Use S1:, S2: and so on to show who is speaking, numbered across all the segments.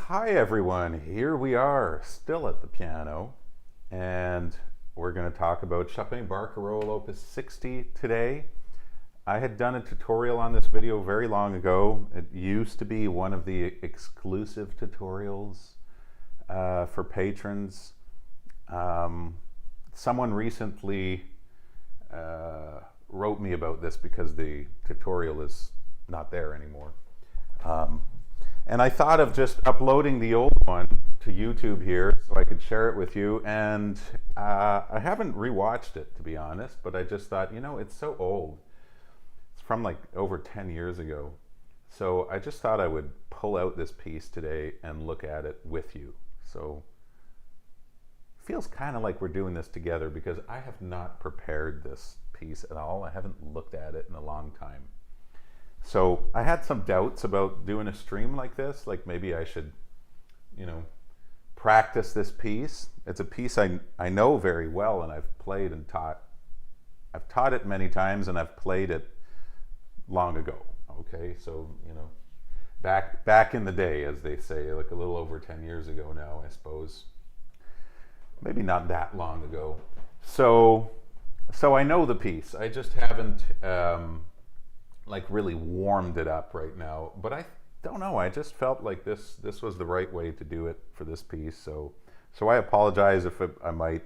S1: Hi everyone, here we are, still at the piano, and we're going to talk about Chopin Barcarolle Opus 60 today. I had done a tutorial on this video very long ago. It used to be one of the exclusive tutorials for patrons. Someone recently wrote me about this because the tutorial is not there anymore. And I thought of just uploading the old one to YouTube here so I could share it with you. And I haven't rewatched it, to be honest, but I just thought, it's so old. It's from like over 10 years ago. So I just thought I would pull out this piece today and look at it with you. So it feels kind of like we're doing this together because I have not prepared this piece at all. I haven't looked at it in a long time. So I had some doubts about doing a stream like this, like maybe I should, practice this piece. It's a piece I know very well, and I've played and taught. I've taught it many times and I've played it long ago, okay? So, back in the day, as they say, like a little over 10 years ago now, I suppose. Maybe not that long ago. So I know the piece. I just haven't like really warmed it up right now, but I don't know, I just felt like this was the right way to do it for this piece. So I apologize if I might,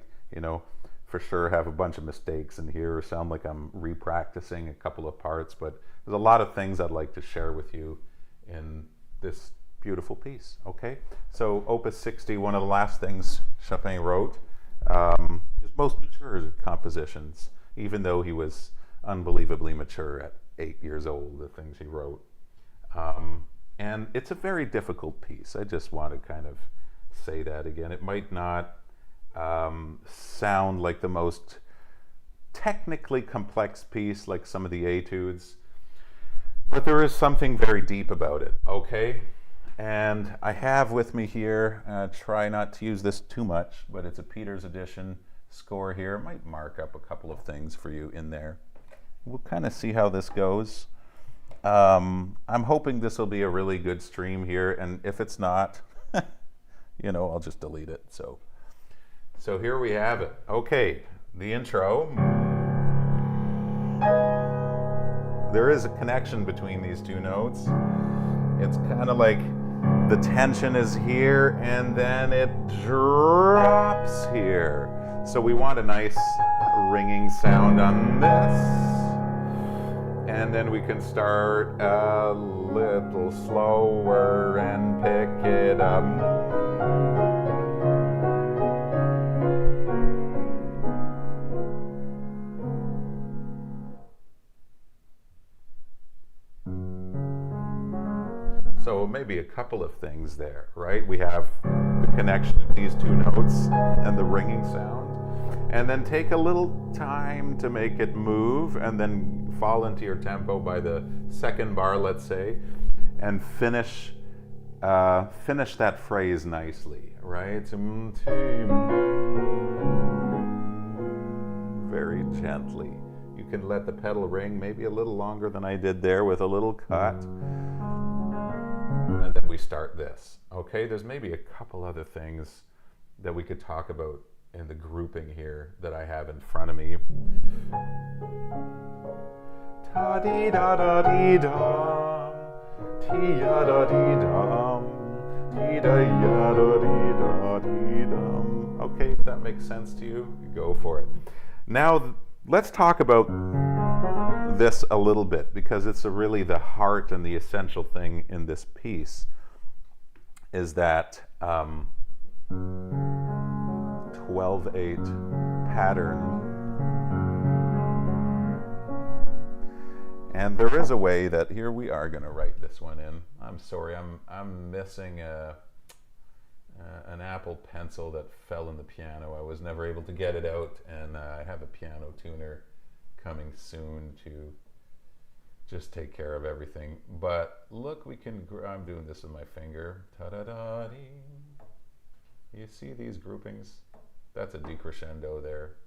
S1: for sure have a bunch of mistakes in here or sound like I'm re-practicing a couple of parts, but there's a lot of things I'd like to share with you in this beautiful piece. Okay, so Opus 60, one of the last things Chopin wrote, his most mature compositions, even though he was unbelievably mature at 8 years old, the things he wrote. And it's a very difficult piece. I just want to kind of say that again. It might not sound like the most technically complex piece like some of the etudes, but there is something very deep about it, okay? And I have with me here, try not to use this too much, but it's a Peters edition score here. It might mark up a couple of things for you in there. We'll kind of see how this goes. I'm hoping this will be a really good stream here, and if it's not, I'll just delete it. So here we have it. Okay, the intro. There is a connection between these two notes. It's kind of like the tension is here, and then it drops here. So we want a nice ringing sound on this. And then we can start a little slower and pick it up. So maybe a couple of things there, right? We have the connection of these two notes and the ringing sound. And then take a little time to make it move, and then fall into your tempo by the second bar, let's say, and finish that phrase nicely, right? Very gently. You can let the pedal ring maybe a little longer than I did there with a little cut. And then we start this, okay? There's maybe a couple other things that we could talk about in the grouping here that I have in front of me. Ta dee da da dee dum, ti ya da dee dum, ti da ya da dee da dee dum. Okay, if that makes sense to you, go for it. Now let's talk about this a little bit, because it's really the heart and the essential thing in this piece is that 12/8 pattern. And there is a way that here we are going to write this one in. I'm sorry, I'm missing an Apple Pencil that fell in the piano. I was never able to get it out, and I have a piano tuner coming soon to just take care of everything. But look, I'm doing this with my finger. Ta-da-da-dee. You see these groupings? That's a decrescendo there.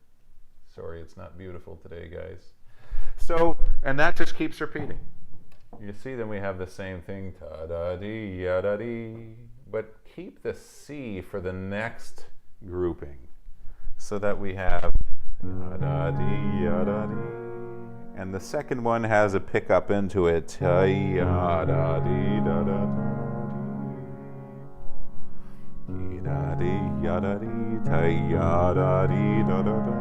S1: Sorry, it's not beautiful today, guys. So, and that just keeps repeating. You see, then we have the same thing. Ta-da-dee, ya-da-dee, but keep the C for the next grouping, so that we have ya-da-dee, ya-da-dee. And the second one has a pickup into it. Ya-da-dee, da-da-da-dee. Ya-da-dee, ya-da-dee, ta-ya-da-dee, da-da-da-dee.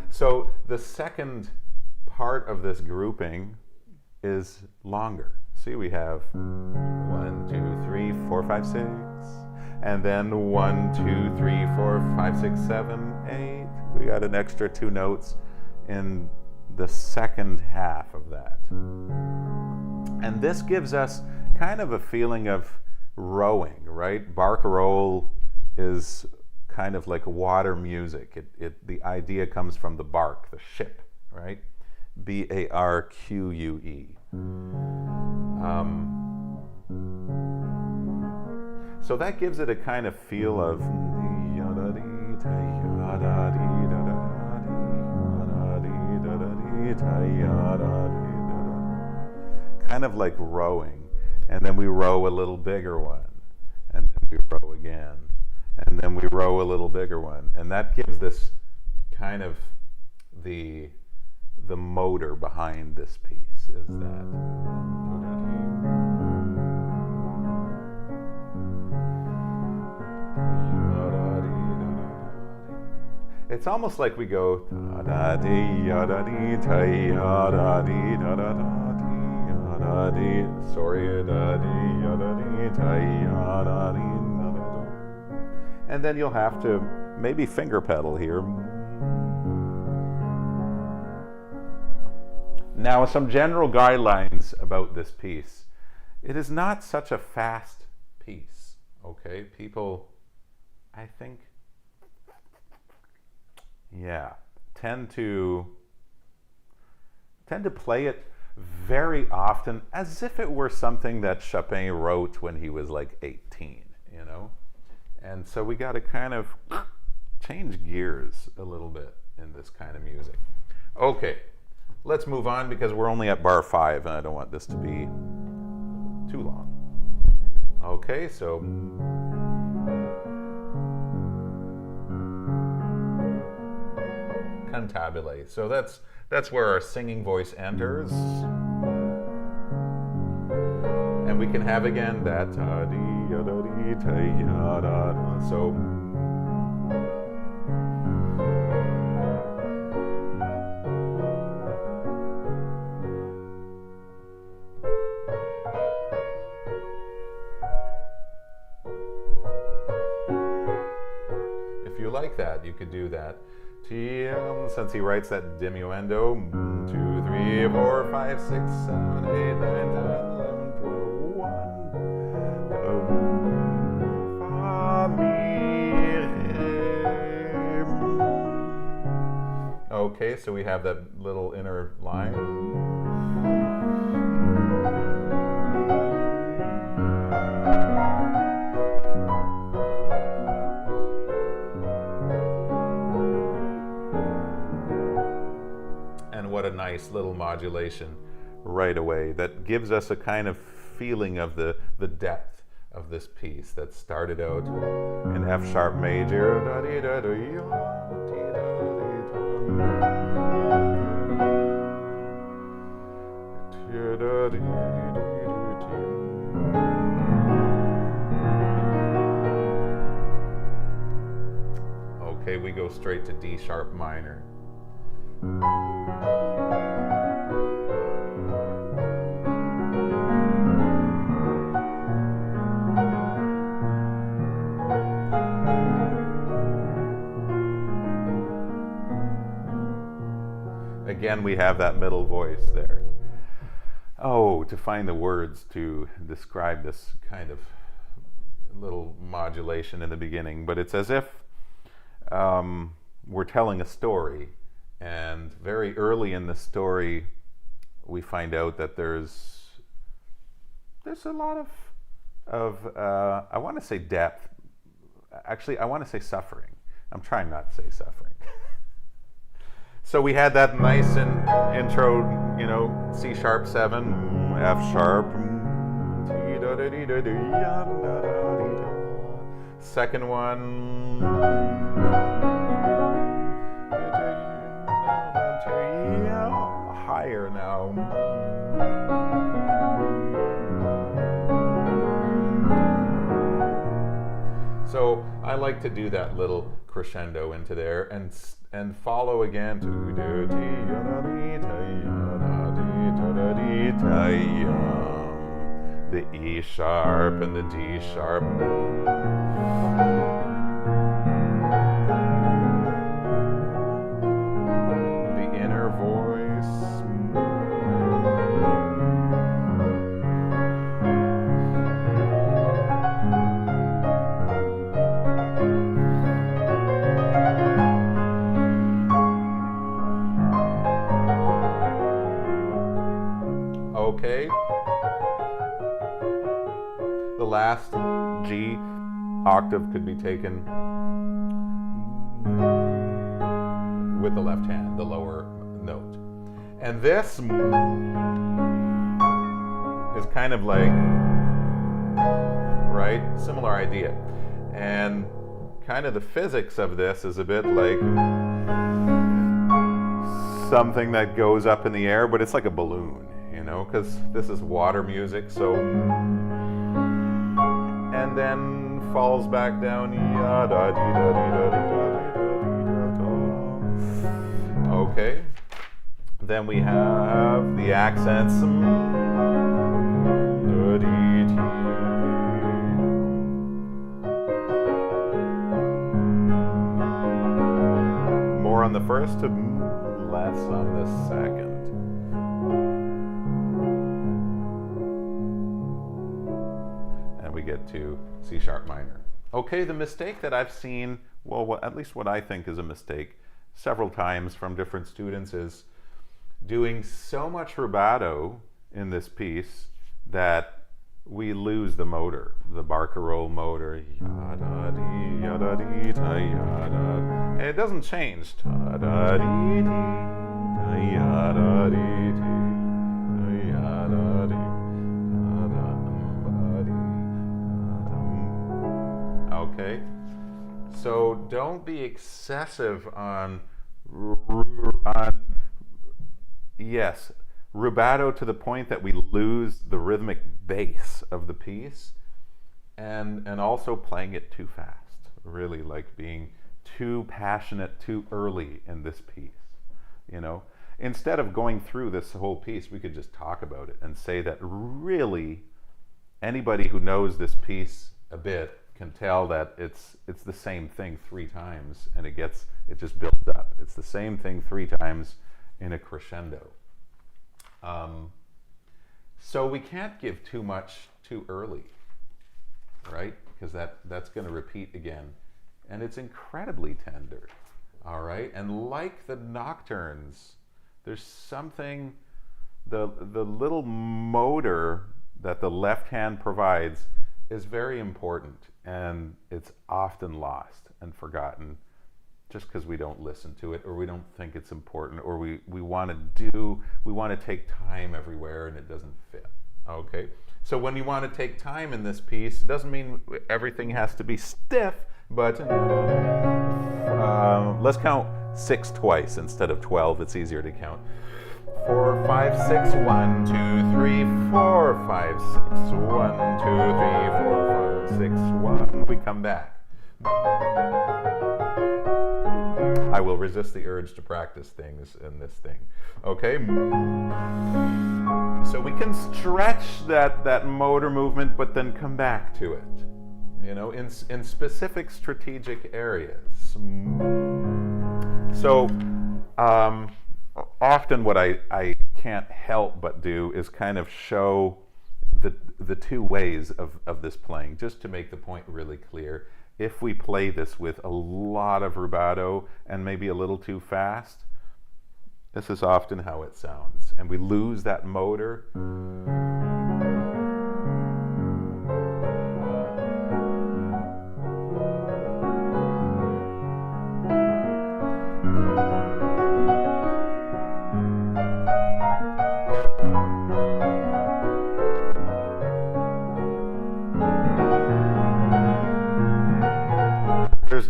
S1: So the second part of this grouping is longer. See, we have 1, 2, 3, 4, 5, 6, and then 1, 2, 3, 4, 5, 6, 7, 8. We got an extra 2 notes in the second half of that. And this gives us kind of a feeling of rowing, right? Barcarolle is kind of like water music. The idea comes from the bark, the ship, right? B-A-R-Q-U-E. So that gives it a kind of feel of kind of like rowing. And then we row a little bigger one, and then we row again, and then we row a little bigger one, and that gives this kind of the motor behind this piece is that. It's almost like we go and then you'll have to maybe finger pedal here. Now, some general guidelines about this piece. It is not such a fast piece, okay? People, I think, tend to play it very often as if it were something that Chopin wrote when he was like 18, you know? And so we got to kind of change gears a little bit in this kind of music. Okay, let's move on because we're only at bar 5 and I don't want this to be too long. Okay, so cantabile. So that's where our singing voice enters. And we can have again that so if you like that, you could do that. Since he writes that diminuendo, 2, 3, 4, 5, 6, 7, 8, 9, 10, 11, 12, 1. Fa, mi, re. Okay, so we have that little inner line. What a nice little modulation right away that gives us a kind of feeling of the depth of this piece that started out in F sharp major. Okay, we go straight to D sharp minor. Again, we have that middle voice there. Oh, to find the words to describe this kind of little modulation in the beginning, but it's as if we're telling a story, and very early in the story, we find out that there's a lot of I want to say depth. Actually, I want to say suffering. I'm trying not to say suffering. So we had that nice intro, you know, C sharp 7, F sharp, Second one. Higher now. So I like to do that little crescendo into there and follow again to the E sharp and the D sharp. The inner voice. Okay. The last G octave could be taken with the left hand, the lower note. And this is kind of like, right, similar idea. And kind of the physics of this is a bit like something that goes up in the air, but it's like a balloon, you know, because this is water music, so, and then falls back down. Okay, then we have the accents. More on the first, less on the second. And we get to C sharp minor. Okay, the mistake that I've seen, well, at least what I think is a mistake several times from different students, is doing so much rubato in this piece that we lose the motor, the Barcarolle motor. And it doesn't change. Okay, so don't be excessive on yes, rubato to the point that we lose the rhythmic base of the piece, and also playing it too fast, really like being too passionate too early in this piece, you know. Instead of going through this whole piece, we could just talk about it and say that really anybody who knows this piece a bit can tell that it's the same thing 3 times, and it just builds up. It's the same thing 3 times in a crescendo. So we can't give too much too early, right? Because that's going to repeat again, and it's incredibly tender. All right, and like the nocturnes, there's something, the little motor that the left hand provides is very important, and it's often lost and forgotten just because we don't listen to it, or we don't think it's important, or we want to take time everywhere and it doesn't fit. Okay, so when you want to take time in this piece, it doesn't mean everything has to be stiff, but let's count 6 twice instead of 12. It's easier to count. 4, 5, 6, 1, 2, 3, 4, 5, 6, 1, 2, 3, 4, 5, 6, 1. We come back. I will resist the urge to practice things in this thing. Okay? So we can stretch that motor movement, but then come back to it, you know, in specific strategic areas. So often what I can't help but do is kind of show the 2 ways of this playing, just to make the point really clear. If we play this with a lot of rubato and maybe a little too fast, this is often how it sounds, and we lose that motor.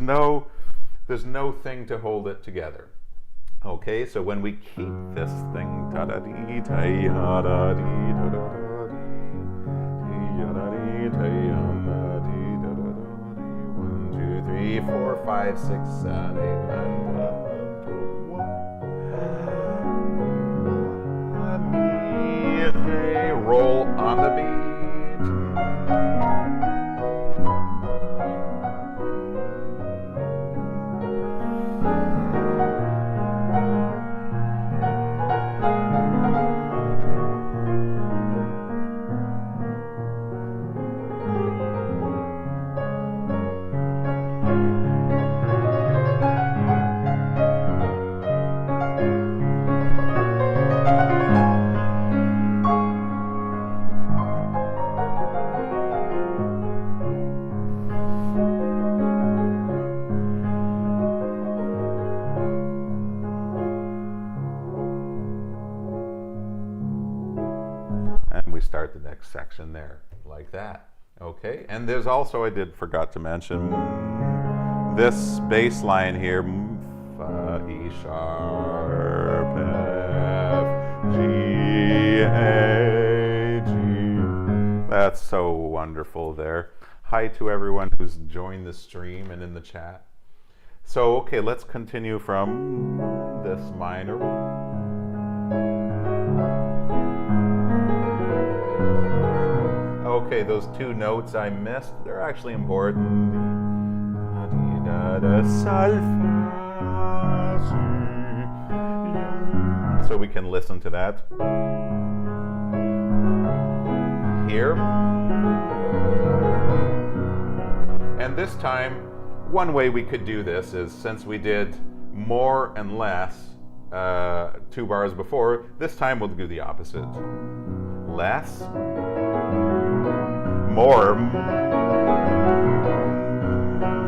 S1: no thing to hold it together. Okay, so when we keep this thing, da da dee da ya da dee da da da dee ya da dee da ya da dee da da da dee. 1, 2, 3, 4, 5, 6, 7, 8, 9, 10, 11, 12. Roll on the beat. And we start the next section there, like that. Okay, and there's also, forgot to mention, this bass line here, Fa, E sharp, F, G, A, G. That's so wonderful there. Hi to everyone who's joined the stream and in the chat. So, okay, let's continue from this minor. Okay, those two notes I missed, they're actually important. So we can listen to that. Here. And this time, one way we could do this is, since we did more and less 2 bars before, this time we'll do the opposite. Less. More,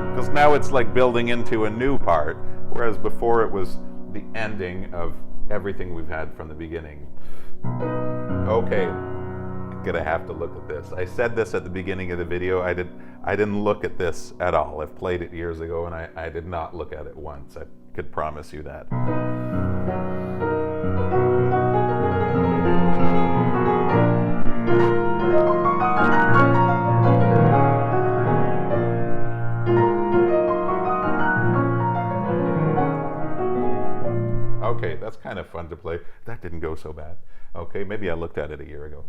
S1: because now it's like building into a new part, whereas before it was the ending of everything we've had from the beginning. Okay, I'm gonna have to look at this. I said this at the beginning of the video. I didn't look at this at all. I've played it years ago, and I did not look at it once. I could promise you that. Okay, that's kind of fun to play. That didn't go so bad. Okay, maybe I looked at it a year ago.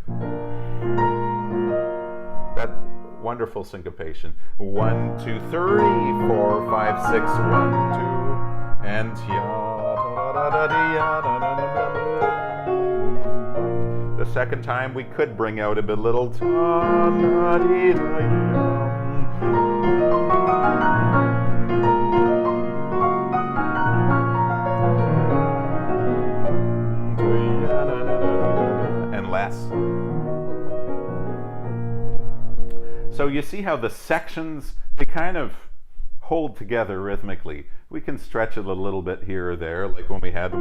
S1: That wonderful syncopation. 1, 2, 3, 4, 5, 6, 1, 2, and the second time we could bring out a bit little and less. So you see how the sections, they kind of hold together rhythmically. We can stretch it a little bit here or there, like when we had.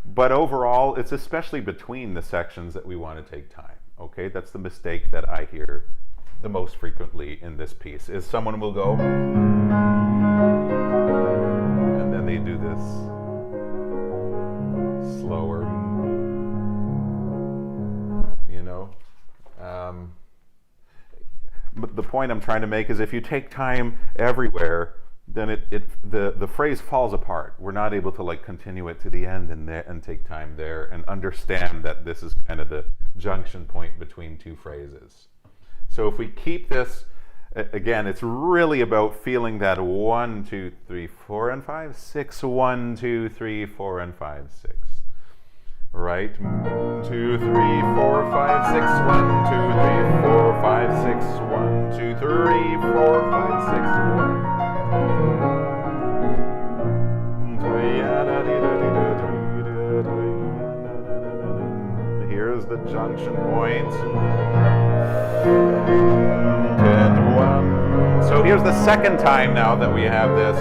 S1: But overall, it's especially between the sections that we want to take time. Okay, that's the mistake that I hear the most frequently in this piece, is someone will go, and then they do this slower, you know. But the point I'm trying to make is, if you take time everywhere, then the phrase falls apart. We're not able to like continue it to the end and take time there and understand that this is kind of the junction point between two phrases. So if we keep this, again, it's really about feeling that 1, 2, 3, 4, and 5, 6, 1, 2, 3, 4, and 5, 6. Right? 1, 2, 3, 4, 5, 6, 1, 2, 3, 4, 5, 6, 1, 2, 3, 4, 5, 6, 1. Here's the junction point. And 1. So here's the second time now that we have this.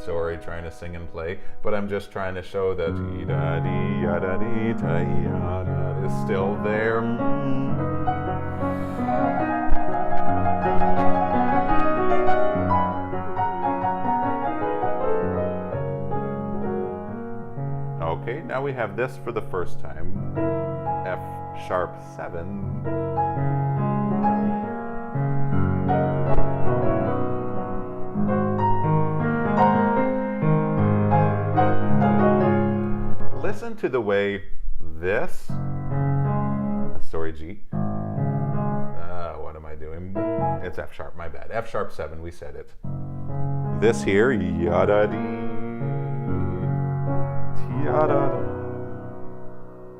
S1: sorry, trying to sing and play, but I'm just trying to show that is still there. Okay, now we have this for the first time. F sharp 7. Listen to the way this, sorry G, what am I doing? It's F sharp, my bad. F sharp 7, we said it. This here, yada-dee, yada-da.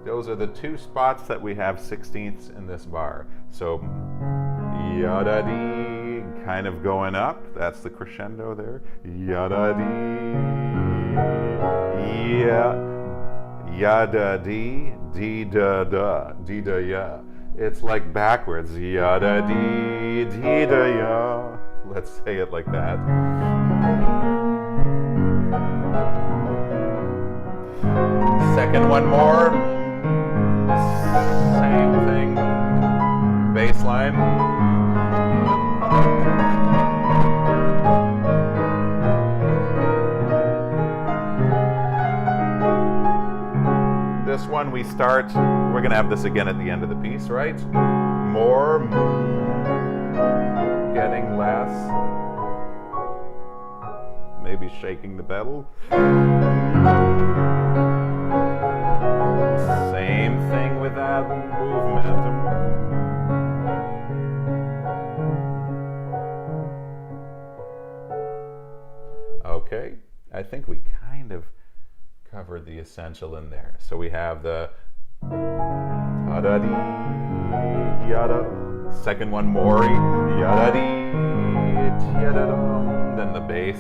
S1: Those are the two spots that we have 16ths in this bar. So, yada-dee, kind of going up, that's the crescendo there. Yada-dee, yeah. Yada dee, dee da da, dee da ya. It's like backwards. Yada dee, dee da ya. Let's say it like that. Second one more. Same thing. Bass line. This one we start, we're going to have this again at the end of the piece, right? More, getting less, maybe shaking the pedal. Same thing with that movement. Okay, I think we kind of covered the essential in there. So we have the ta-da-dee, yada, second one more, yada-dee, yada-dum, then the bass.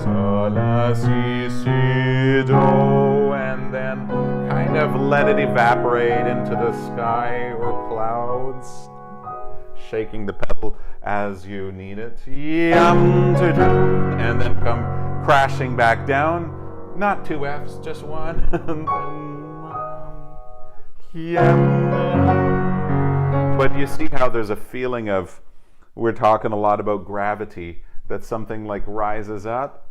S1: Sol, la, si, si, do, and then kind of let it evaporate into the sky or clouds, shaking the pedal as you need it, and then come crashing back down. Not two Fs, just one. But you see how there's a feeling of, we're talking a lot about gravity, that something like rises up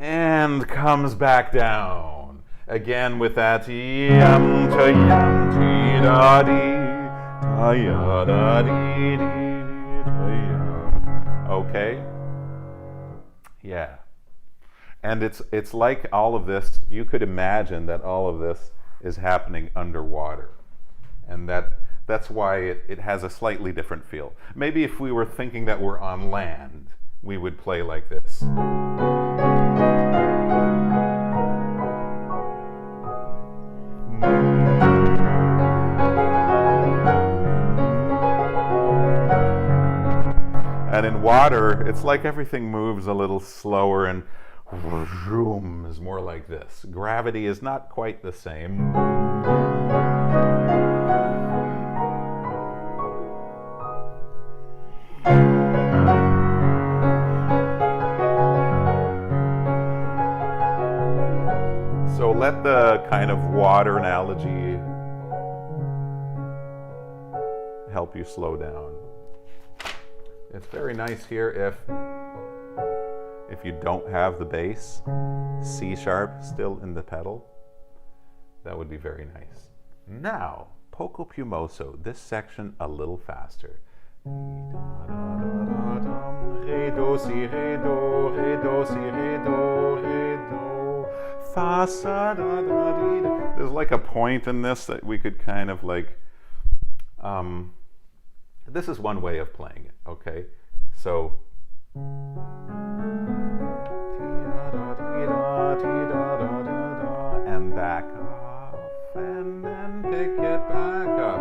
S1: and comes back down. Again with that yam to yam ti da dee ta ya da dee dee. Okay? Yeah. And it's like all of this, you could imagine that all of this is happening underwater. And that's why it has a slightly different feel. Maybe if we were thinking that we're on land, we would play like this. And in water, it's like everything moves a little slower and vroom is more like this. Gravity is not quite the same. So let the kind of water analogy help you slow down. It's very nice here if you don't have the bass, C sharp still in the pedal. That would be very nice. Now, poco più mosso, this section a little faster. Re, do, si, re, do, re, do, si, re, do, re, do, fa, sa, da, da, di, da. There's like a point in this that we could kind of like, this is one way of playing it, okay? So, and back off, and then pick it back up.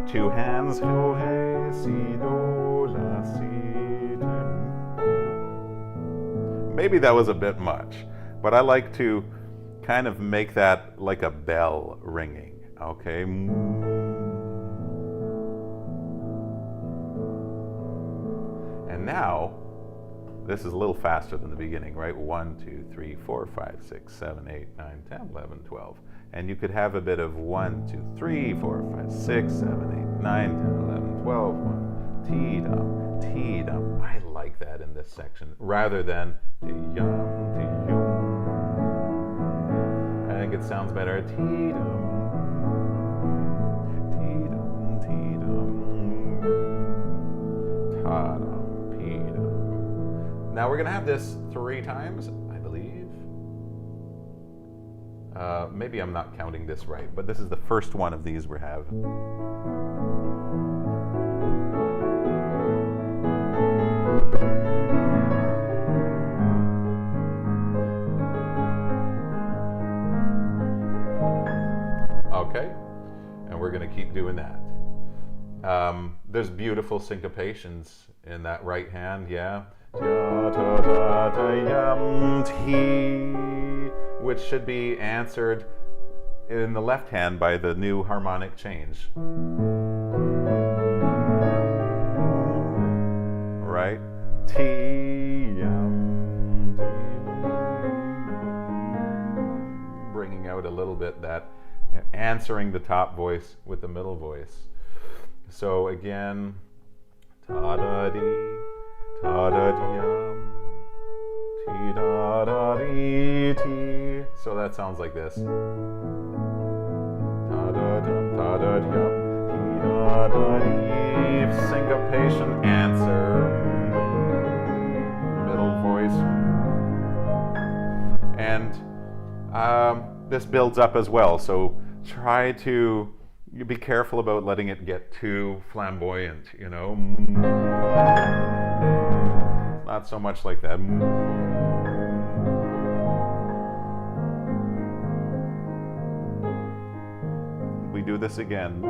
S1: Two hands, do, re, si, do, la, si, do. Maybe that was a bit much, but I like to kind of make that like a bell ringing, okay? now, this is a little faster than the beginning, right? 1, 2, 3, 4, 5, 6, 7, 8, 9, 10, 11, 12. And you could have a bit of 1, 2, 3, 4, 5, 6, 7, 8, 9, 10, 11, 12, 1, T-dum, T-dum. I like that in this section, rather than T-yum, T-yum. I think it sounds better, T-dum, T-dum, T-dum, Ta-dum, P-dum. Now we're gonna have this 3 times, I believe. Maybe I'm not counting this right, but this is the first one of these we have. Okay, and we're going to keep doing that. There's beautiful syncopations in that right hand, yeah. Which should be answered in the left hand by the new harmonic change. Right? Bringing out a little bit that, answering the top voice with the middle voice. So again, ta-da-dee, ta-da-dee-yum. T-da-da-dee-tee. So that sounds like this. Ta-da-dum, ta-da-dee-yum, T-da-da-dee. Syncopation, answer, middle voice. And this builds up as well. So try to be careful about letting it get too flamboyant, you know. Not so much like that. We do this again.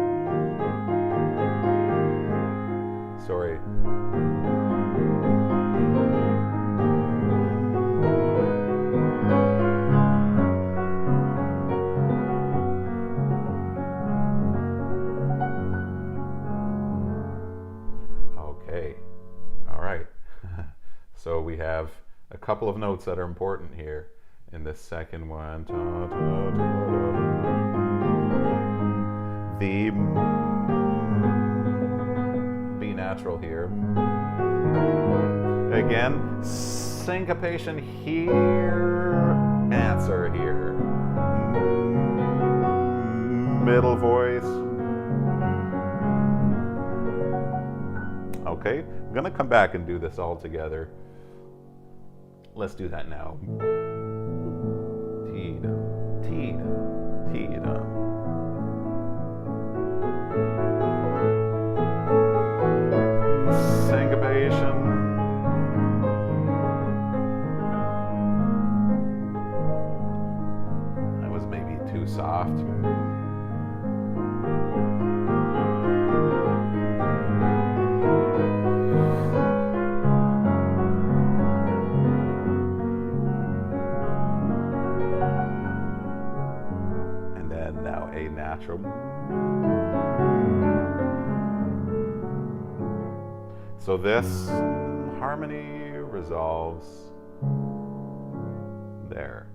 S1: Sorry. Okay. All right. So we have a couple of notes that are important here in this second one. The B natural here. Again, syncopation here, answer here. Middle voice. Okay, I'm gonna come back and do this all together. Let's do that now. T-dum, T-dum, T-dum. Syncopation. That was maybe too soft. Natural. So this harmony resolves there,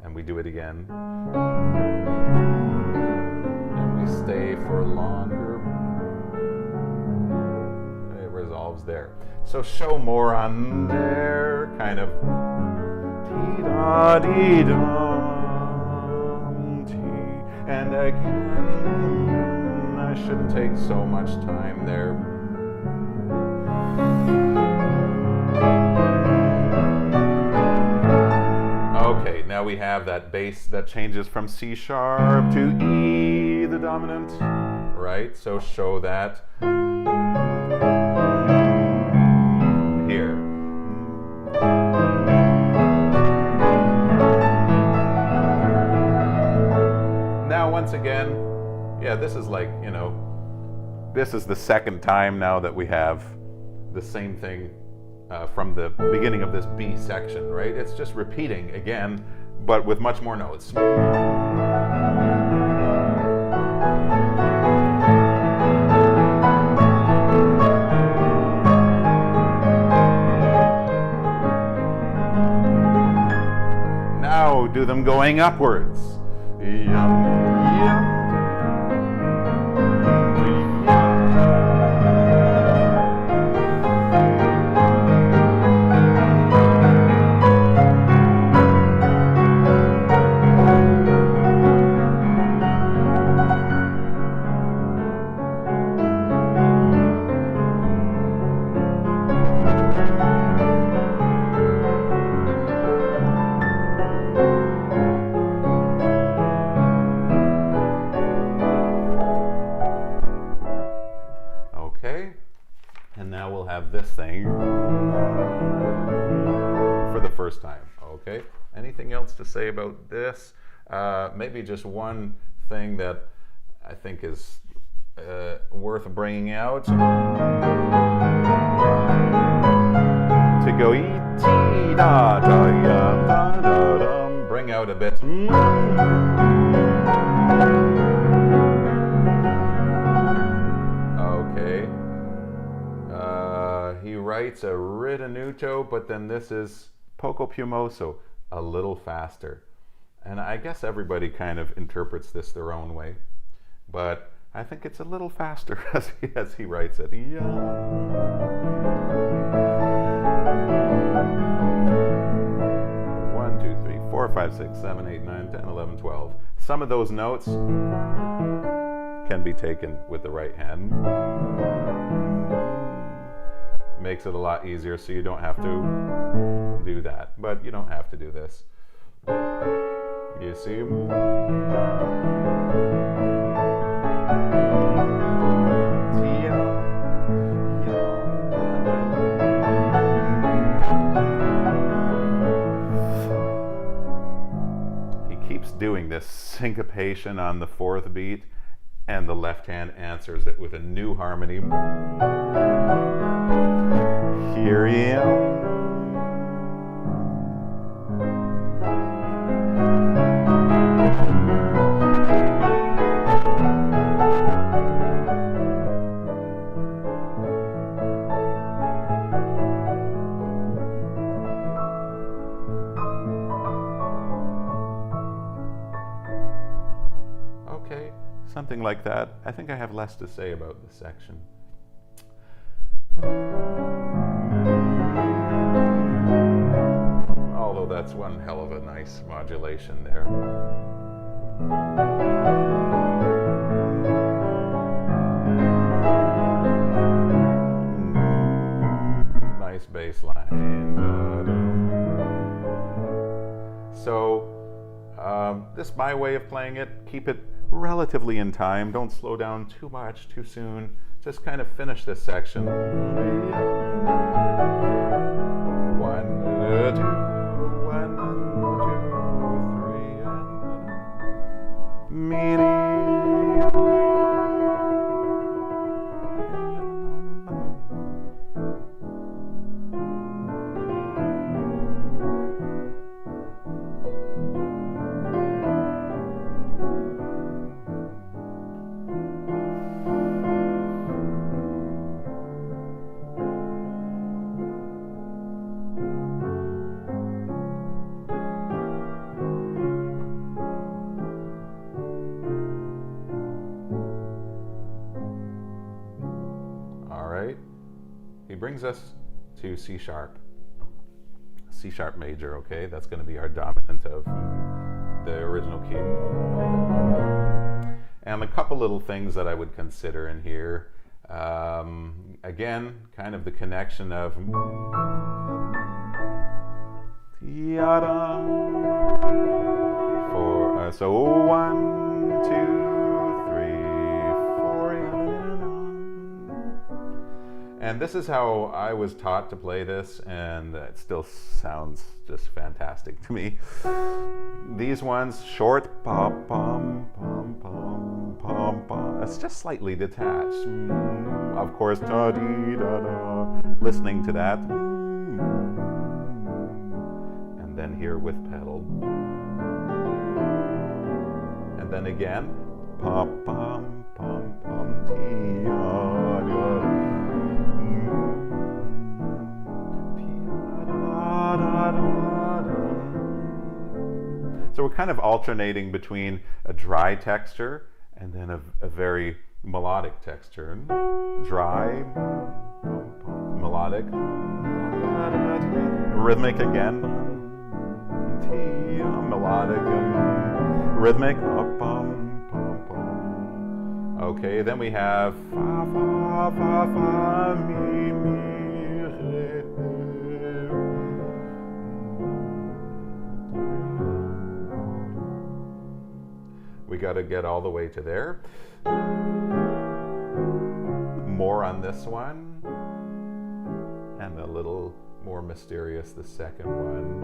S1: and we do it again, and we stay for longer. It resolves there. So show more on there, kind of T-da-dee-da. And again, I shouldn't take so much time there. Okay, now we have that bass that changes from C sharp to E, the dominant, right? So show that here. Once again, yeah, this is like, you know, this is the second time now that we have the same thing from the beginning of this B section, right? It's just repeating again, but with much more notes. do them going upwards. Yum, yum. Okay, and now we'll have this thing for the first time. Okay, anything else to say about this? Maybe just one thing that I think is worth bringing out. To go E-T da da ya da da dum. Bring out a bit. Okay. He writes a ritenuto, but then this is poco più mosso, a little faster. And I guess everybody kind of interprets this their own way, but I think it's a little faster as he writes it. Yeah. 1, 2, 3, 4, 5, 6, 7, 8, 9, 10, 11, 12. Some of those notes can be taken with the right hand. Makes it a lot easier, so you don't have to do that. But you don't have to do this. You see? He keeps doing this syncopation on the fourth beat, and the left hand answers it with a new harmony. Here I am. Okay, something like that. I think I have less to say about this section. Although that's one hell of a nice modulation there. Nice bass line. So this is my way of playing it. Keep it relatively in time. Don't slow down too much too soon. Just kind of finish this section. 1, 2, 1, 2, 3, and he brings us to C sharp major, okay? That's going to be our dominant of the original key. And a couple little things that I would consider in here. Again, kind of the connection of so 1, 2, 3, 4, and this is how I was taught to play this, and it still sounds just fantastic to me. These ones, short, pom, pom, pom, pom, pom, pom. It's just slightly detached. Of course, da dee da da. Listening to that, and then here with pedal, and then again, pom, pom, pom, pom, tee, da, da. So So we're kind of alternating between a dry texture and then a very melodic texture. Dry, melodic, rhythmic again, melodic, rhythmic. Okay, then we have fa, fa, fa, fa, mi, mi, re, re. We got to get all the way to there. More on this one, and a little more mysterious the second one.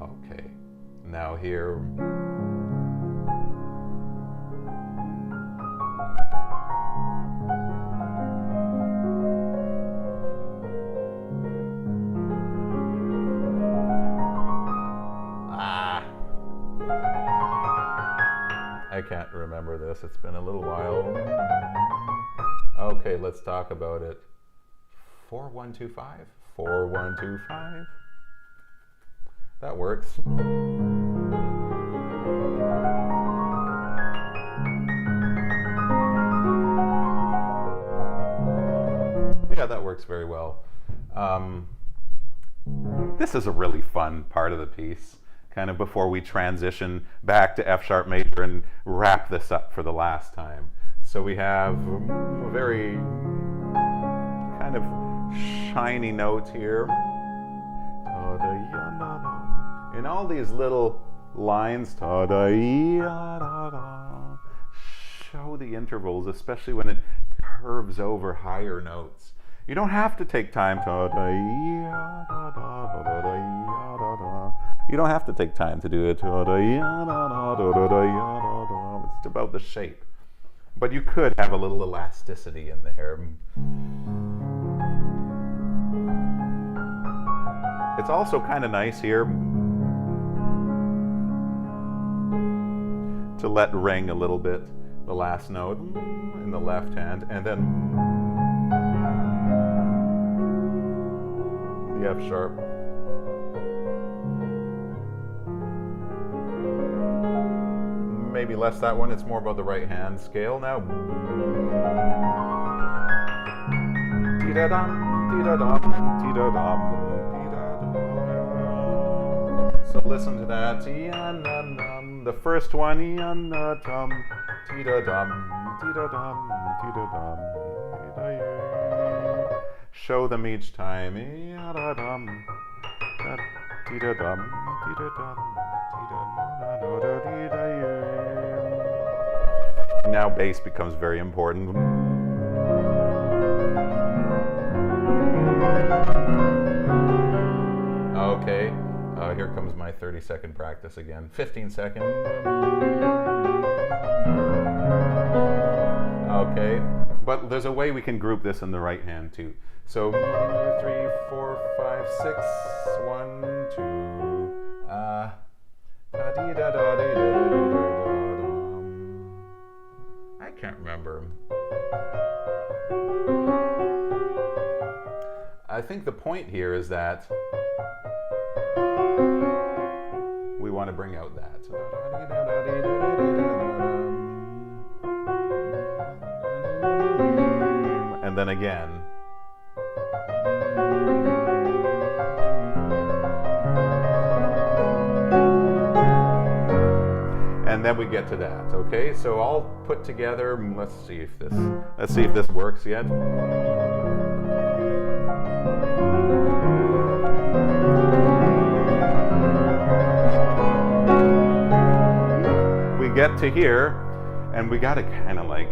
S1: Okay, now here. I can't remember this. It's been a little while. Okay, let's talk about it. 4125. 4125. That works. Yeah, that works very well. This is a really fun part of the piece, kind of before we transition back to F sharp major and wrap this up for the last time. So we have a very kind of shiny notes here. In all these little lines, show the intervals, especially when it curves over higher notes. You don't have to take time. You don't have to take time to do it. It's about the shape. But you could have a little elasticity in there. It's also kind of nice here to let ring a little bit the last note in the left hand, and then the F sharp. Maybe less that one, it's more about the right hand scale now. So listen to that. The first one. Show them each time. Now bass becomes very important. Okay, here comes my 30-second practice again. 15 seconds. Okay, but there's a way we can group this in the right hand too. So 3, 4, 5, 6, 1, 2. I can't remember. I think the point here is that we want to bring out that. And then again. And then we get to that, okay? So all put together, let's see if this works yet. We get to here, and we gotta kind of like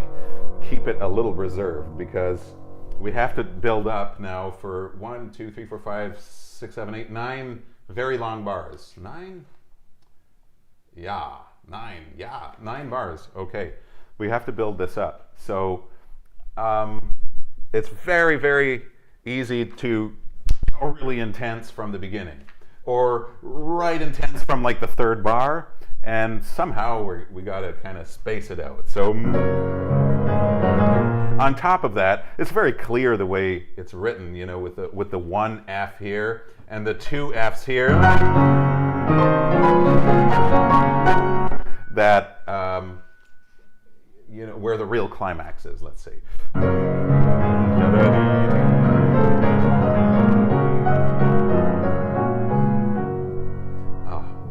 S1: keep it a little reserved, because we have to build up now for 1, 2, 3, 4, 5, 6, 7, 8, 9 very long bars. 9? Yeah. 9 bars. Okay, we have to build this up. So it's very, very easy to go really intense from the beginning, or right intense from like the third bar, and somehow we got to kind of space it out. So on top of that, it's very clear the way it's written, you know, with the 1 F here, and the two Fs here that where the real climax is, let's say.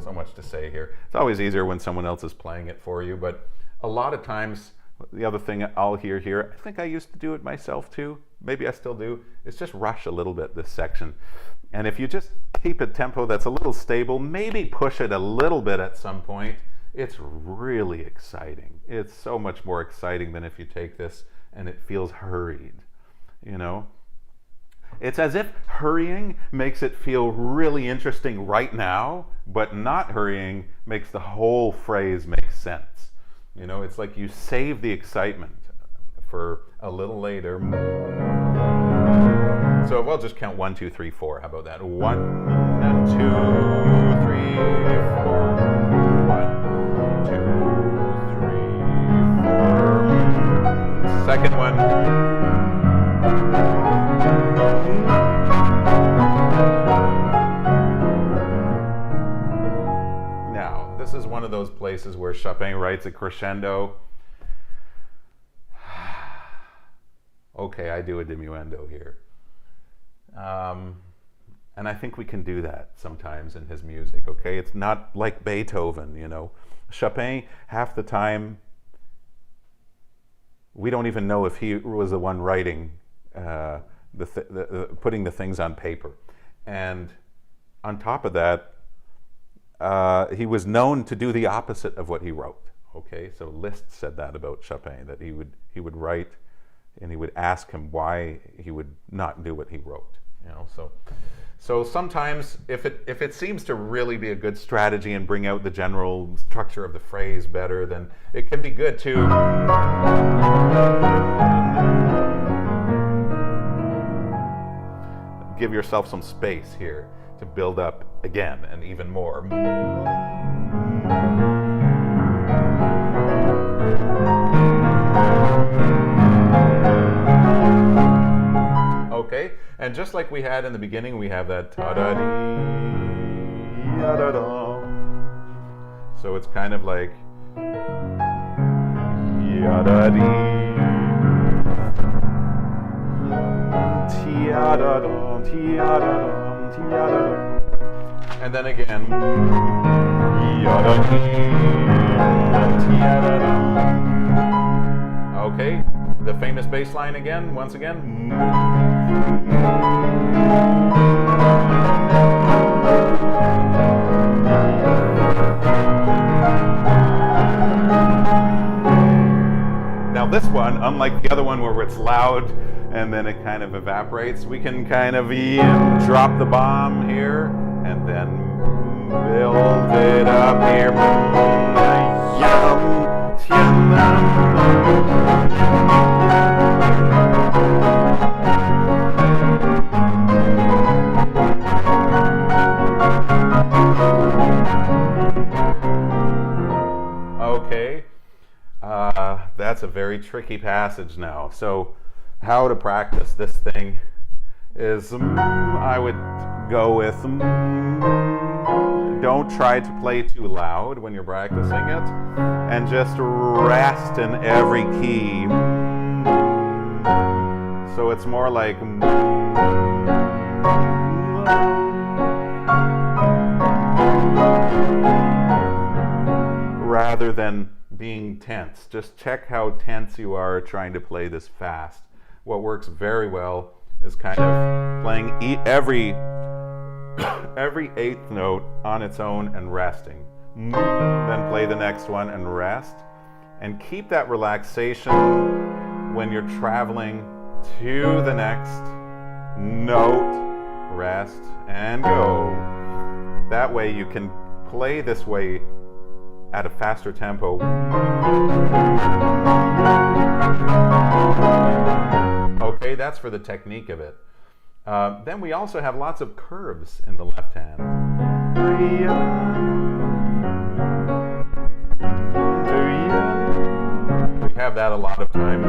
S1: So much to say here. It's always easier when someone else is playing it for you, but a lot of times, the other thing I'll hear here, I think I used to do it myself too, maybe I still do, is just rush a little bit this section. And if you just keep a tempo that's a little stable, maybe push it a little bit at some point, it's really exciting. It's so much more exciting than if you take this and it feels hurried, you know? It's as if hurrying makes it feel really interesting right now, but not hurrying makes the whole phrase make sense. You know, it's like you save the excitement for a little later. So we'll just count 1, 2, 3, 4. How about that? 1 and 2, 3, 4. 1, 2, 3, 4. Second one. Now, this is one of those places where Chopin writes a crescendo. Okay, I do a diminuendo here. And I think we can do that sometimes in his music, okay? It's not like Beethoven, you know. Chopin, half the time, we don't even know if he was the one writing, putting the things on paper. And on top of that, he was known to do the opposite of what he wrote, okay? So Liszt said that about Chopin, that he would write and he would ask him why he would not do what he wrote, you know? So sometimes if it seems to really be a good strategy and bring out the general structure of the phrase better, then it can be good to give yourself some space here to build up again and even more. Okay, and just like we had in the beginning, we have that ta-da-dee-ya-da-da. So it's kind of like ya-da-dee, ti-ya-da-dum, ti-ya-da-dum, ti-ya-da-dum. And then again, ya-da-dee, ti-ya-da-dum. Okay, the famous bass line again, once again. Now this one, unlike the other one where it's loud and then it kind of evaporates, we can kind of drop the bomb here and then build it up here. Okay, that's a very tricky passage now. So how to practice this thing is, I would go with, don't try to play too loud when you're practicing it, and just rest in every key. So it's more like, rather than being tense. Just check how tense you are trying to play this fast. What works very well is kind of playing every eighth note on its own and resting. Then play the next one and rest. And keep that relaxation when you're traveling to the next note, rest, and go. That way you can play this way at a faster tempo. Okay, that's for the technique of it. Then we also have lots of curves in the left hand. We have that a lot of time.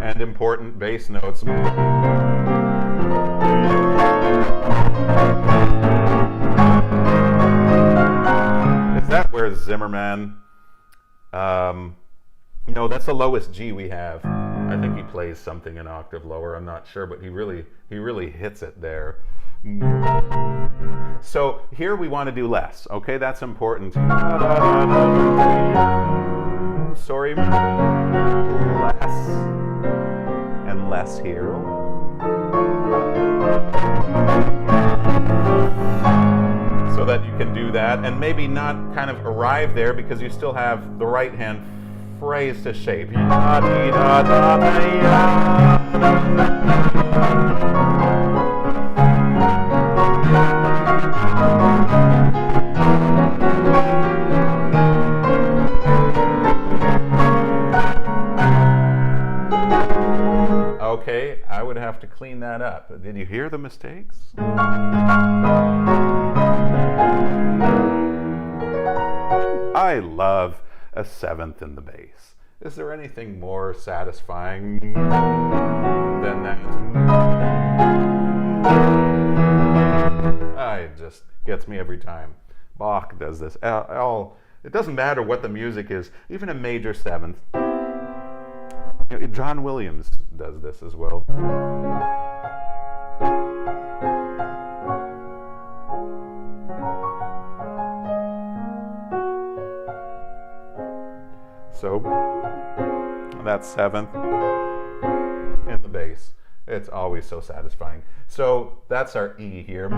S1: And and important bass notes. Is that where Zimmerman? No, that's the lowest G we have. I think he plays something an octave lower. I'm not sure, but he really hits it there. So here we want to do less. Okay, that's important. Sorry, less and less here. So that you can do that and maybe not kind of arrive there because you still have the right hand phrase to shape. Okay, I would have to clean that up. Did you hear the mistakes? I love a seventh in the bass. Is there anything more satisfying than that? It just gets me every time. Bach does this. It doesn't matter what the music is, even a major seventh. John Williams does this as well. So that's seventh in the bass. It's always so satisfying. So that's our E here.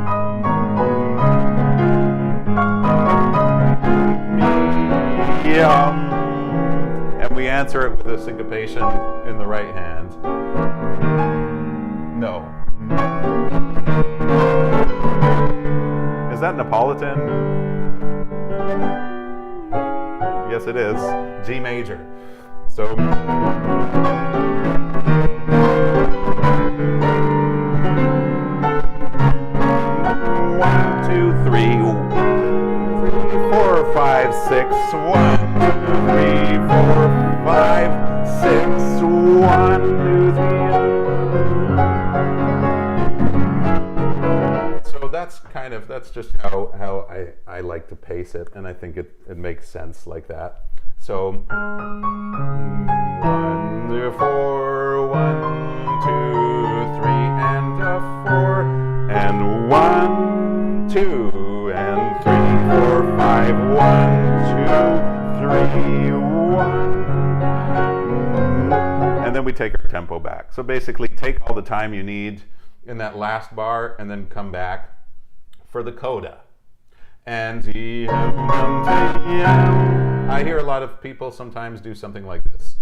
S1: And we answer it with a syncopation in the right hand. No. Is that Neapolitan? Yes, it is. G major. So. 1, 2, 3, 4, 5, 6, 1, 2, 3, 4, 5, 6, 1, 2, 3. So that's just how I like to pace it, and I think it makes sense like that. So 1, 2, 4, 1, 2, 3, and a 4, and 1, 2, and 3, 4, 5, 1, 2, 3, 1. And then we take our tempo back. So basically take all the time you need in that last bar and then come back for the coda. And I hear a lot of people sometimes do something like this.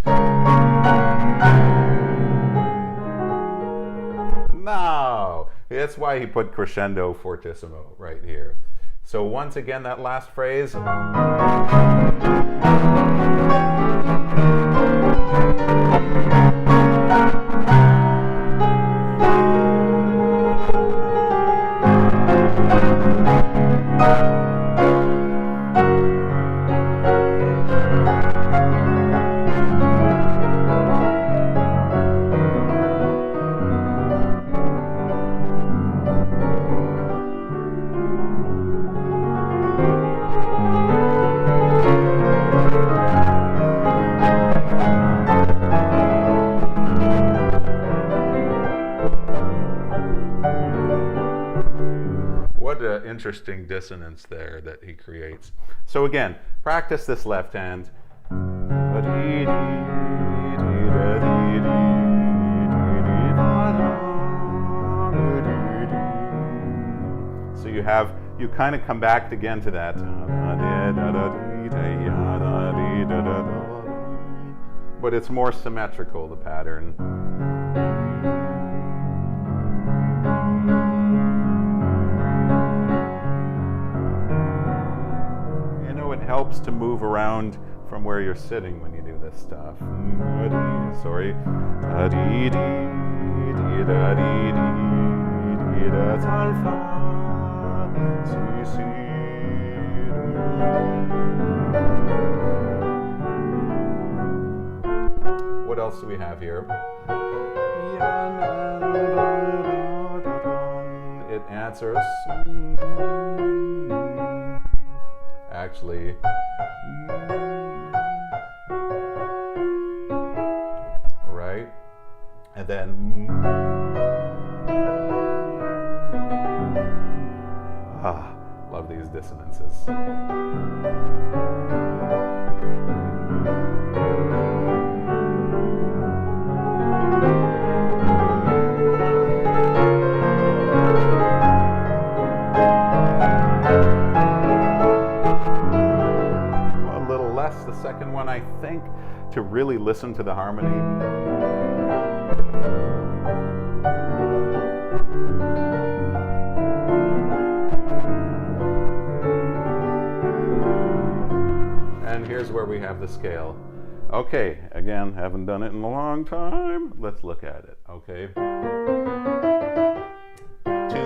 S1: No, that's why he put crescendo fortissimo right here. So once again, that last phrase. Interesting dissonance there that he creates. So again, practice this left hand. So you kind of come back again to that. But it's more symmetrical, the pattern. Helps to move around from where you're sitting when you do this stuff. Sorry. What else else do we have here? It answers. Actually, right? And then, love these dissonances. The second one, I think, to really listen to the harmony. And here's where we have the scale. Okay, again, haven't done it in a long time. Let's look at it, okay? 2,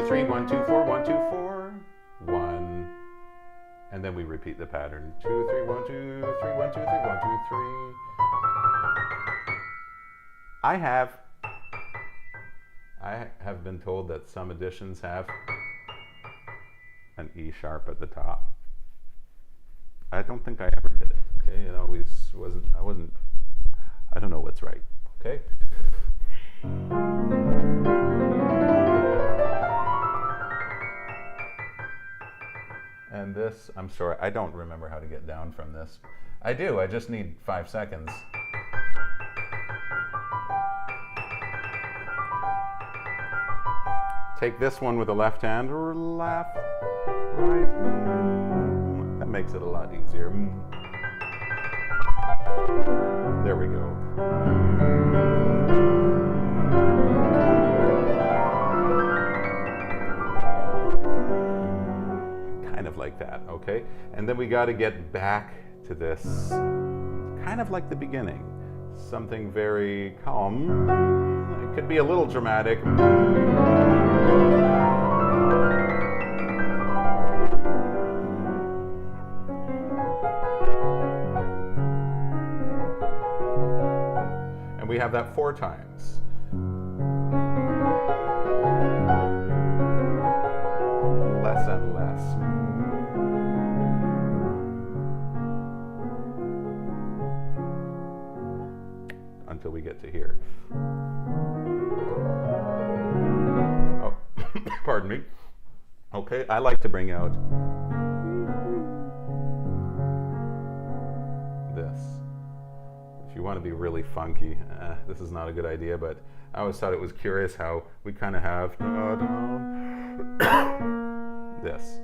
S1: 3, 1, 2, 4, 1, 2, 4, 1. And then we repeat the pattern. 2, 3, 1, 2, 3, 1, 2, 3, 1, 2, 3. I have been told that some editions have an E sharp at the top. I don't think I ever did it. Okay, it always wasn't. I don't know what's right. Okay. And this, I'm sorry, I don't remember how to get down from this. I do, I just need 5 seconds. Take this one with the left hand, or left, right. That makes it a lot easier. There we go. Like that, okay? And then we got to get back to this, kind of like the beginning. Something very calm. It could be a little dramatic. And we have that 4 times. Less and less. Until we get to here. Oh, pardon me. Okay, I like to bring out this. If you want to be really funky, this is not a good idea, but I always thought it was curious how we kind of have this.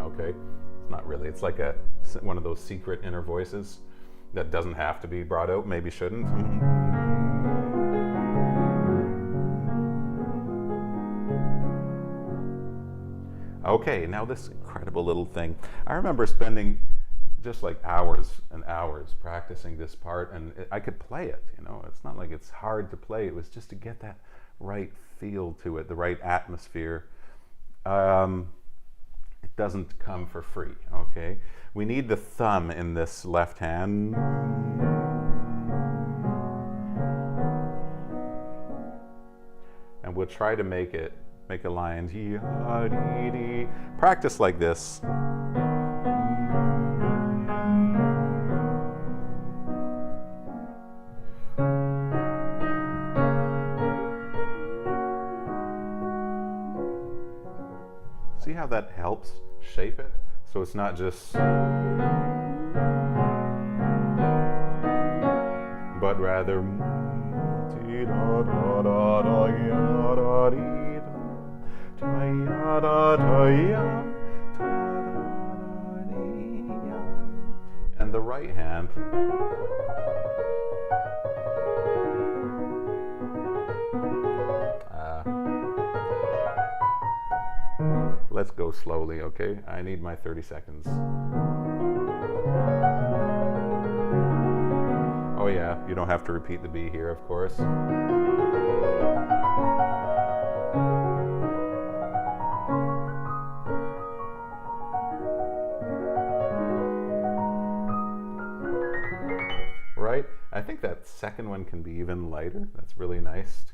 S1: Okay, it's not really, it's like one of those secret inner voices that doesn't have to be brought out, maybe shouldn't. Okay, now this incredible little thing. I remember spending just like hours and hours practicing this part, and I could play it, you know. It's not like it's hard to play. It was just to get that right feel to it, the right atmosphere. It doesn't come for free, okay? We need the thumb in this left hand. And we'll try to make a line. Practice like this. See how that helps shape it? So it's not just, but rather, and the right hand let's go slowly, okay? I need my 30 seconds. Oh yeah, you don't have to repeat the B here, of course. think that second one can be even lighter. That's really nice.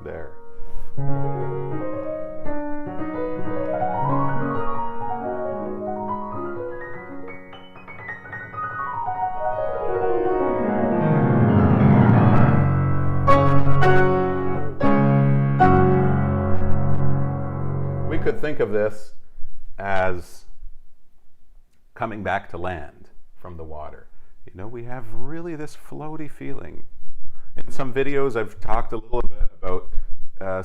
S1: There. We could think of this as coming back to land from the water. You know, we have really this floaty feeling. In some videos, I've talked a little bit about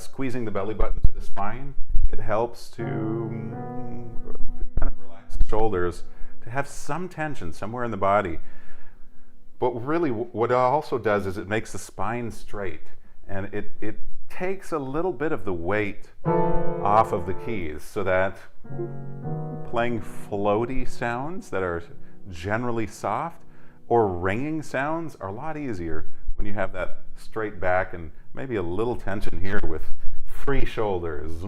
S1: squeezing the belly button to the spine. It helps to kind of relax the shoulders, to have some tension somewhere in the body. But really, what it also does is it makes the spine straight, and it takes a little bit of the weight off of the keys, so that playing floaty sounds that are generally soft or ringing sounds are a lot easier when you have that straight back and maybe a little tension here with free shoulders.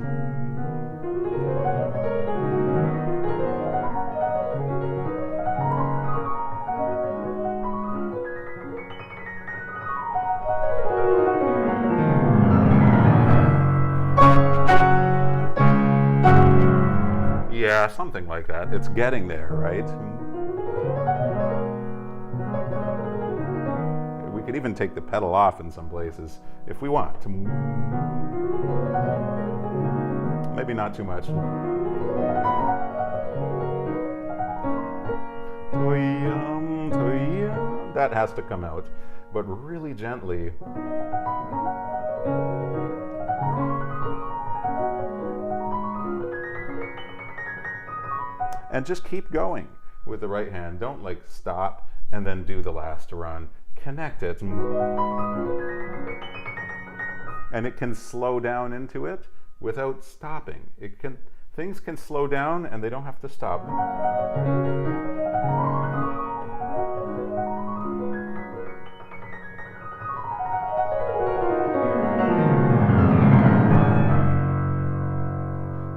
S1: Yeah, something like that. It's getting there, right? We could even take the pedal off in some places if we want to. Maybe not too much. That has to come out, but really gently. And just keep going with the right hand. Don't like stop and then do the last run. Connect it. And it can slow down into it without stopping. Things can slow down and they don't have to stop.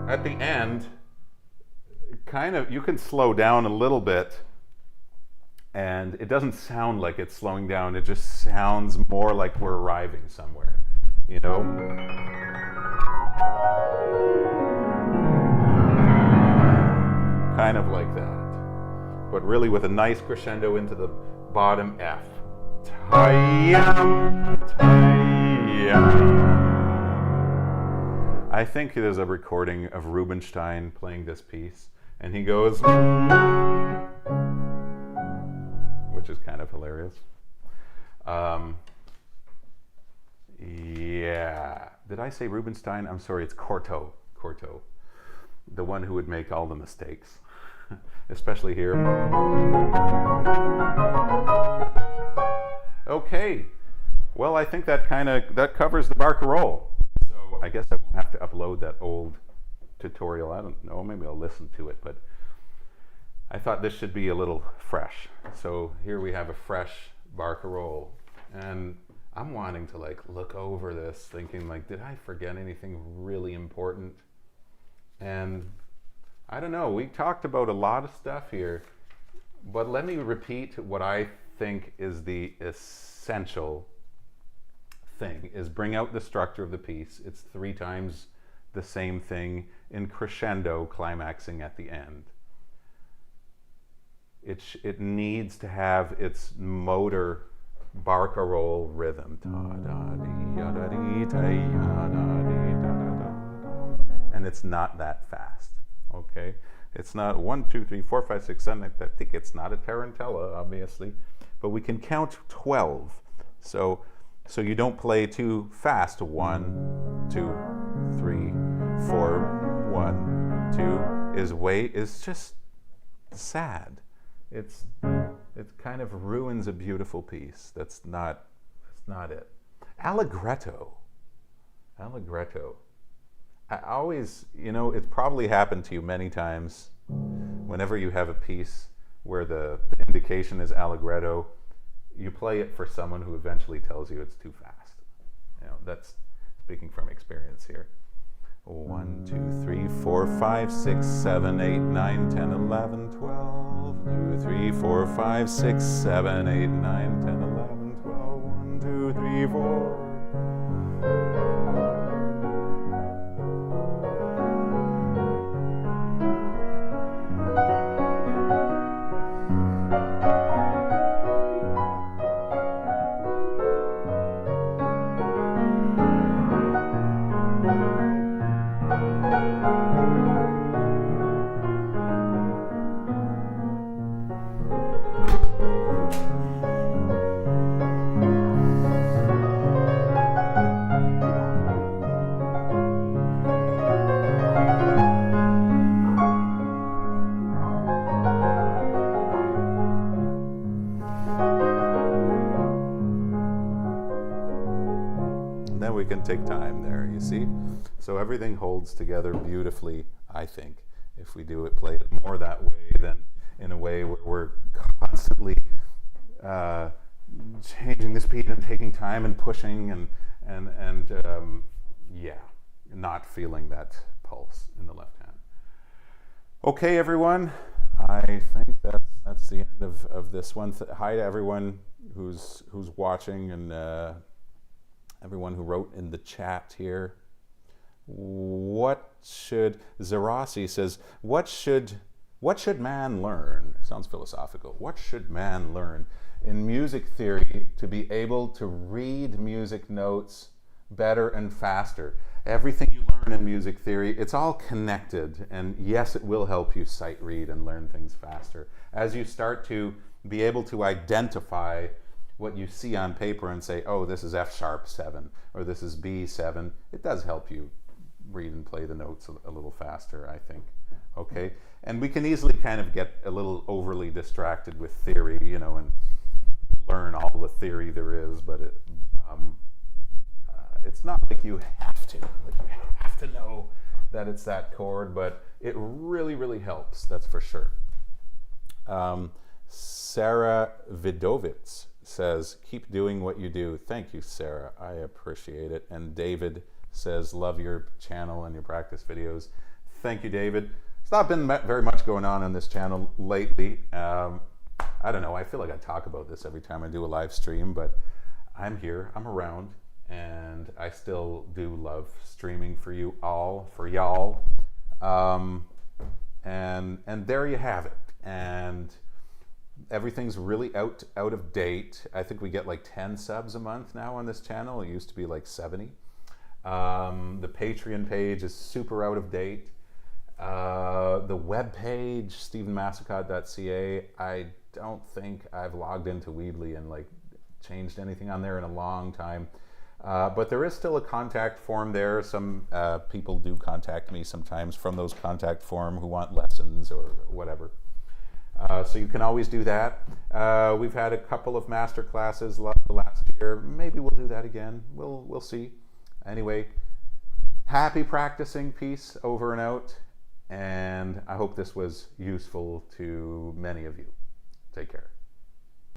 S1: At the end, you can slow down a little bit, and it doesn't sound like it's slowing down. It just sounds more like we're arriving somewhere, you know? Kind of like that, but really with a nice crescendo into the bottom F. I think there's a recording of Rubinstein playing this piece, and he goes, which is kind of hilarious. Yeah. Did I say Rubinstein? I'm sorry, it's Cortot. The one who would make all the mistakes, especially here. Okay. Well, I think that covers the Barcarolle. So I guess I won't have to upload that old tutorial. I don't know, maybe I'll listen to it, but I thought this should be a little fresh. So here we have a fresh Barcarolle, and I'm wanting to look over this, thinking did I forget anything really important? And I don't know, we talked about a lot of stuff here, but let me repeat what I think is the essential thing, is bring out the structure of the piece. It's 3 times the same thing in crescendo, climaxing at the end. It needs to have its motor Barcarolle rhythm. And it's not that fast, okay? It's not 1, 2, 3, 4, 5, 6, 7, I think it's not a tarantella, obviously, but we can count 12. So you don't play too fast. 1, 2, 3, 4, 1, 2 is just sad. It kind of ruins a beautiful piece. That's not it. Allegretto. I always, it's probably happened to you many times. Whenever you have a piece where the indication is allegretto, you play it for someone who eventually tells you it's too fast. That's speaking from experience here. 1, 2, 3, 4, 5, 6, 7, 8, 9, 10, 11, 12. 2, 3, 4, 5, 6, 7, 8, 9, 10, 11, 12. 1, 2, 3, 4. Then we can take time there, you see? So everything holds together beautifully, I think, if we do it, play it more that way than in a way where we're constantly changing the speed and taking time and pushing and yeah, not feeling that pulse in the left hand. Okay, everyone, I think that's the end of this one. Hi to everyone who's watching and everyone who wrote in the chat here. Zarasi says, what should man learn? Sounds philosophical. What should man learn in music theory to be able to read music notes better and faster? Everything you learn in music theory, it's all connected, and yes, it will help you sight read and learn things faster. As you start to be able to identify what you see on paper and say, oh, this is F sharp 7 or this is B 7, it does help you read and play the notes a little faster, I think. Okay, and we can easily kind of get a little overly distracted with theory, you know, and learn all the theory there is, but it's not like you have to know that it's that chord, but it really, really helps, that's for sure. Sarah Vidovitz says, keep doing what you do. Thank you, Sarah. I appreciate it. And David says, love your channel and your practice videos. Thank you, David. It's not been very much going on this channel lately. I don't know. I feel like I talk about this every time I do a live stream, but I'm here. I'm around. And I still do love streaming for you all, for y'all. And there you have it. And everything's really out of date. I think we get like 10 subs a month now on this channel. It used to be like 70. The Patreon page is super out of date. The web page, stephenmassicotte.ca, I don't think I've logged into Weebly and like changed anything on there in a long time. But there is still a contact form there. Some people do contact me sometimes from those contact form who want lessons or whatever. So you can always do that. We've had a couple of master classes last year. Maybe we'll do that again. We'll see. Anyway, happy practicing. Peace, over and out. And I hope this was useful to many of you. Take care.